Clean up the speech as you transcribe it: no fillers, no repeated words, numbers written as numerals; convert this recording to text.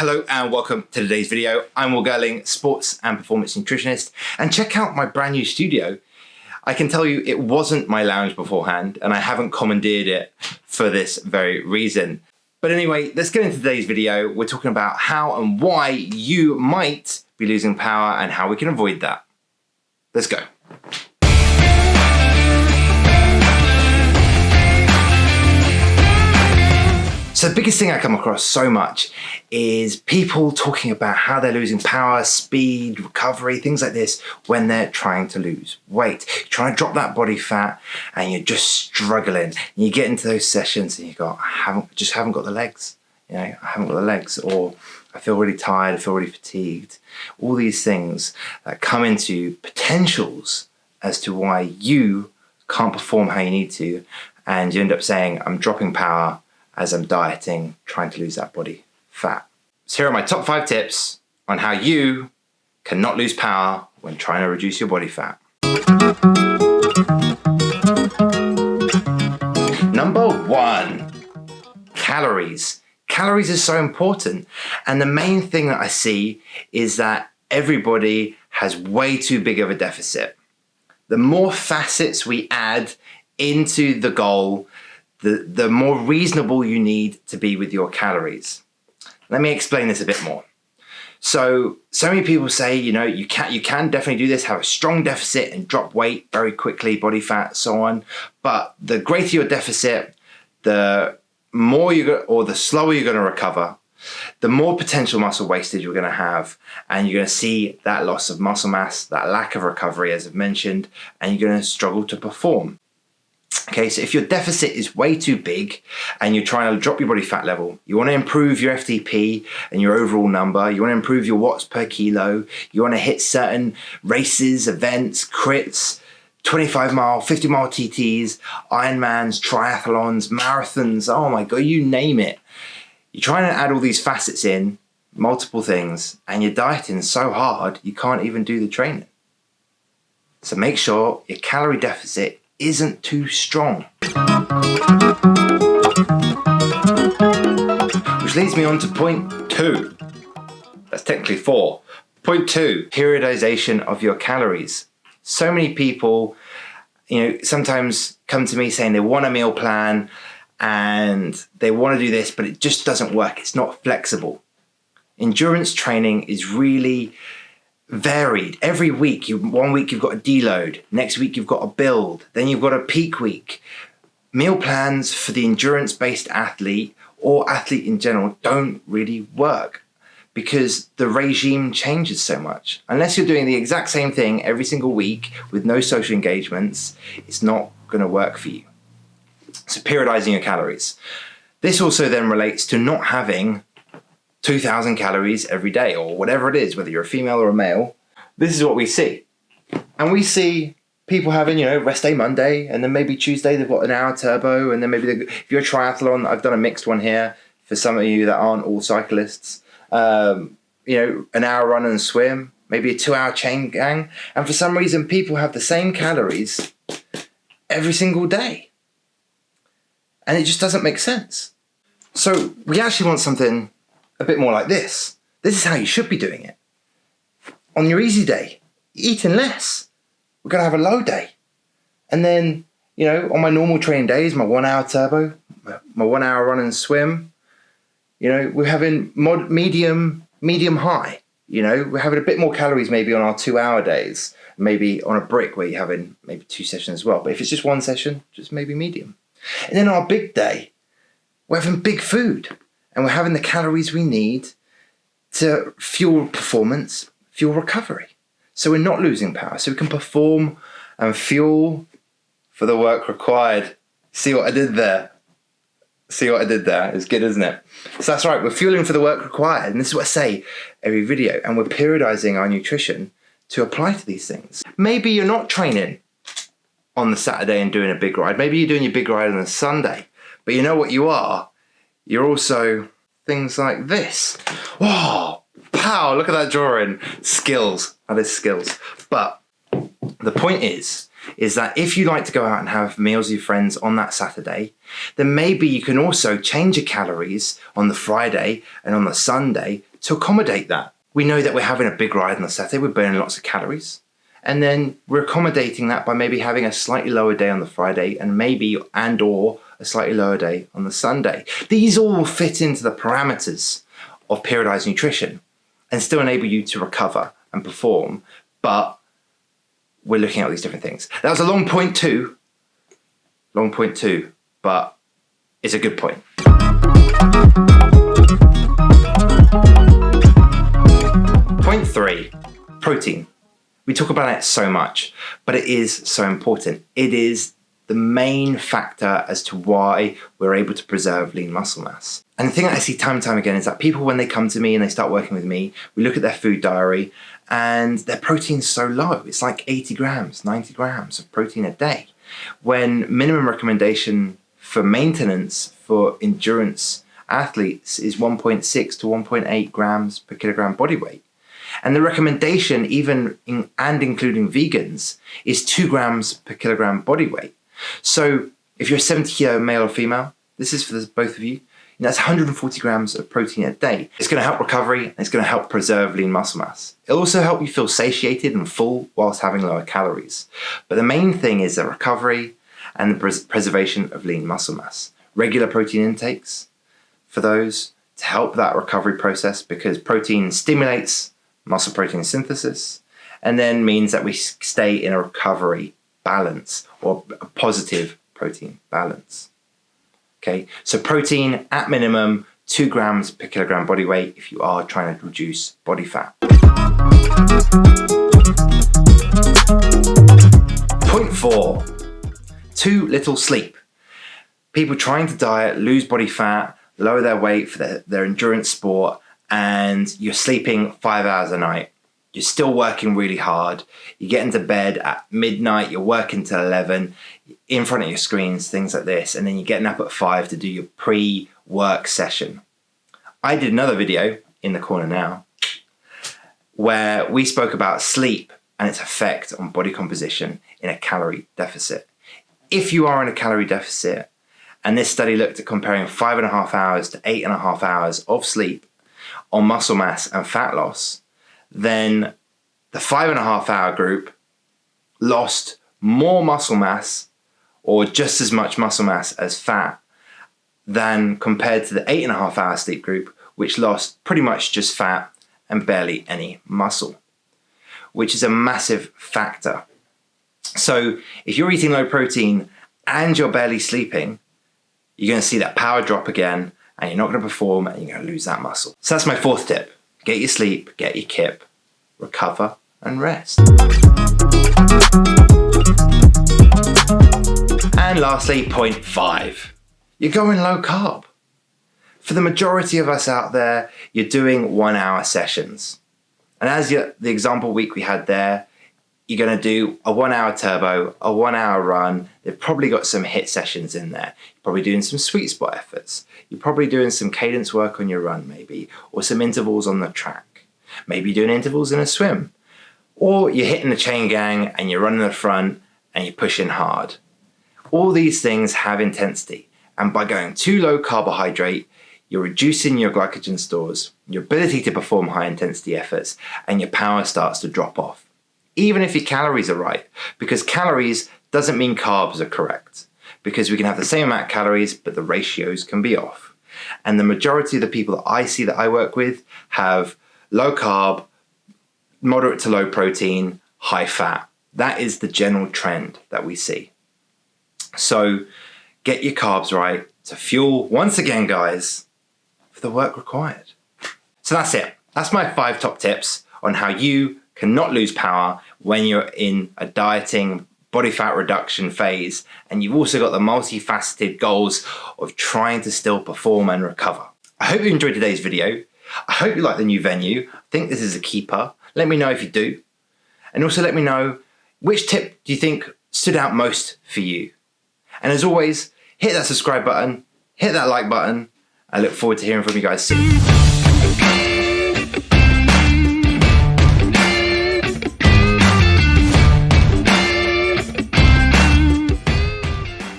Hello and welcome to today's video. I'm Will Gerling, sports and performance nutritionist, and check out my brand new studio. I can tell you it wasn't my lounge beforehand, and I haven't commandeered it for this very reason. But anyway, let's get into today's video. We're talking about how and why you might be losing power and how we can avoid that. Let's go. So the biggest thing I come across so much is people talking about how they're losing power, speed, recovery, things like this when they're trying to lose weight. You're trying to drop that body fat and you're just struggling. And you get into those sessions and you go, I just haven't got the legs. I haven't got the legs, or I feel really tired, I feel really fatigued. All these things that come into potentials as to why you can't perform how you need to, and you end up saying, I'm dropping power as I'm dieting, trying to lose that body fat. So here are my top 5 tips on how you cannot lose power when trying to reduce your body fat. Number 1, calories. Calories is so important. And the main thing that I see is that everybody has way too big of a deficit. The more facets we add into the goal, the more reasonable you need to be with your calories. Let me explain this a bit more. So many people say, you can definitely do this, have a strong deficit and drop weight very quickly, body fat, so on. But the greater your deficit, the slower you're going to recover, the more potential muscle wastage you're going to have, and you're going to see that loss of muscle mass, that lack of recovery, as I've mentioned, and you're going to struggle to perform. Okay, so if your deficit is way too big and you're trying to drop your body fat level, you want to improve your FTP and your overall number, you want to improve your watts per kilo, you want to hit certain races, events, crits, 25 mile, 50 mile TTs, Ironmans, triathlons, marathons, oh my God, you name it. You're trying to add all these facets in, multiple things, and you're dieting so hard you can't even do the training. So make sure your calorie deficit isn't too strong. Which leads me on to point 2. That's technically 4. Point 2, periodization of your calories. So many people, sometimes come to me saying they want a meal plan and they want to do this, but it just doesn't work. It's not flexible. Endurance training is really varied. Every week, one week you've got a deload, next week you've got a build, then you've got a peak week. Meal plans for the endurance-based athlete or athlete in general don't really work because the regime changes so much. Unless you're doing the exact same thing every single week with no social engagements, it's not going to work for you. So periodizing your calories. This also then relates to not having 2,000 calories every day or whatever it is, whether you're a female or a male. This is what we see. And we see people having, rest day Monday, and then maybe Tuesday they've got an hour turbo, and then maybe if you're a triathlon, I've done a mixed one here for some of you that aren't all cyclists, an hour run and swim, maybe a 2-hour chain gang. And for some reason, people have the same calories every single day. And it just doesn't make sense. So we actually want something a bit more like this. This is how you should be doing it. On your easy day, eating less. We're going to have a low day. And then, on my normal training days, my 1-hour turbo, my 1-hour run and swim, we're having medium high. We're having a bit more calories maybe on our 2-hour days, maybe on a brick where you're having maybe 2 sessions as well. But if it's just one session, just maybe medium. And then on our big day, we're having big food. And we're having the calories we need to fuel performance, fuel recovery. So we're not losing power. So we can perform and fuel for the work required. See what I did there? It's good, isn't it? So that's right, we're fueling for the work required. And this is what I say every video. And we're periodizing our nutrition to apply to these things. Maybe you're not training on the Saturday and doing a big ride. Maybe you're doing your big ride on a Sunday. But you know what you are? You're also things like this. Whoa, pow, look at that drawing. Skills, that is skills. But the point is that if you like to go out and have meals with your friends on that Saturday, then maybe you can also change your calories on the Friday and on the Sunday to accommodate that. We know that we're having a big ride on the Saturday, we're burning lots of calories. And then we're accommodating that by maybe having a slightly lower day on the Friday and or a slightly lower day on the Sunday. These all fit into the parameters of periodized nutrition and still enable you to recover and perform, but we're looking at these different things. That was a long point two, but it's a good point. Point 3, protein. We talk about it so much, but it is so important. It is the main factor as to why we're able to preserve lean muscle mass. And the thing that I see time and time again is that people, when they come to me and they start working with me, we look at their food diary and their protein's so low. It's like 80 grams, 90 grams of protein a day, when minimum recommendation for maintenance for endurance athletes is 1.6 to 1.8 grams per kilogram body weight. And the recommendation, including vegans, is 2 grams per kilogram body weight. So if you're a 70 kilo male or female, this is for both of you, that's 140 grams of protein a day. It's going to help recovery, and it's going to help preserve lean muscle mass. It'll also help you feel satiated and full whilst having lower calories. But the main thing is the recovery and the preservation of lean muscle mass. Regular protein intakes for those to help that recovery process, because protein stimulates muscle protein synthesis and then means that we stay in a recovery balance or a positive protein balance. Okay, so protein at minimum 2 grams per kilogram body weight if you are trying to reduce body fat. Point 4, too little sleep. People trying to diet, lose body fat, lower their weight for their endurance sport, and you're sleeping 5 hours a night. You're still working really hard. You get into bed at midnight, you're working till 11, in front of your screens, things like this, and then you're getting up at 5 to do your pre-work session. I did another video, in the corner now, where we spoke about sleep and its effect on body composition in a calorie deficit. If you are in a calorie deficit, and this study looked at comparing 5.5 hours to 8.5 hours of sleep on muscle mass and fat loss, then the 5.5 hour group lost more muscle mass, or just as much muscle mass as fat, than compared to the 8.5 hour sleep group, which lost pretty much just fat and barely any muscle, which is a massive factor. So if you're eating low protein and you're barely sleeping, you're going to see that power drop again, and you're not going to perform, and you're going to lose that muscle. So that's my 4th tip. Get your sleep, get your kip, recover and rest. And lastly, point 5. You're going low carb. For the majority of us out there, you're doing 1 hour sessions. And as the example week we had there, you're going to do a 1 hour turbo, a 1 hour run. They've probably got some HIIT sessions in there. You're probably doing some sweet spot efforts. You're probably doing some cadence work on your run maybe, or some intervals on the track. Maybe you're doing intervals in a swim. Or you're hitting the chain gang and you're running the front and you're pushing hard. All these things have intensity. And by going too low carbohydrate, you're reducing your glycogen stores, your ability to perform high intensity efforts, and your power starts to drop off. Even if your calories are right, because calories doesn't mean carbs are correct, because we can have the same amount of calories, but the ratios can be off. And the majority of the people that I see that I work with have low carb, moderate to low protein, high fat. That is the general trend that we see. So get your carbs right to fuel, once again, guys, for the work required. So that's it. That's my 5 top tips on how you cannot lose power when you're in a dieting body fat reduction phase, and you've also got the multifaceted goals of trying to still perform and recover. I hope you enjoyed today's video. I hope you like the new venue. I think this is a keeper. Let me know if you do. And also let me know, which tip do you think stood out most for you? And as always, hit that subscribe button, hit that like button. I look forward to hearing from you guys soon.